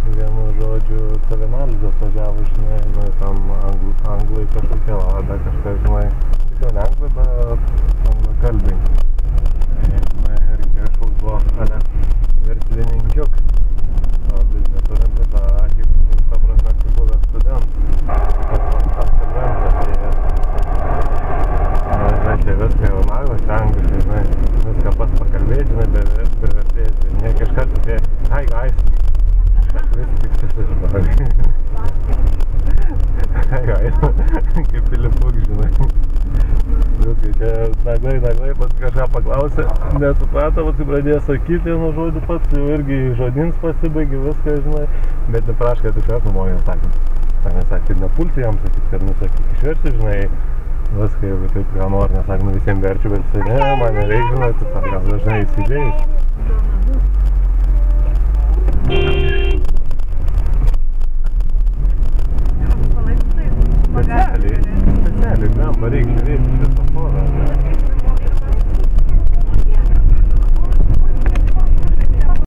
Vienu žodžiu, savinalizė atvažiavo, žinai, nu, tam anglai kažkokie, dar kažką, žinai, tikiau ne anglai, bet anglakalbiai. Žinai, irgi kažkoks buvo, ale, verslininkiuks. O biznį turinti tą, kaip, ta prasme, kaip buvęs studentas. Absolventas atėjęs. Žinai, čia viską jau naglas, čia angliškai, žinai, viską pats pakalbėti, žinai, be vertės. Ne, kažkas apie, hi guys. Vis tik susižinai. Kaip Filipuk, žinai. Viskai čia naglai, pats kažką paklausė, nesuprato, pats pradėjo sakyti vienu žodžiu pats, jau irgi žodins pasibaigė, viską, žinai. Bet nepraškai, tu šios numojo sakė. Sakė, nepulti jam sakyti, kad, sakyk, išversi, žinai, viską, jeigu taip ką nori, nesakė, visiems verčiu, bet jisai, ne, man nereikia, žinai, tu gal dažnai įsidėjai. Specialiai, gram, reikia žiūrėti šitą.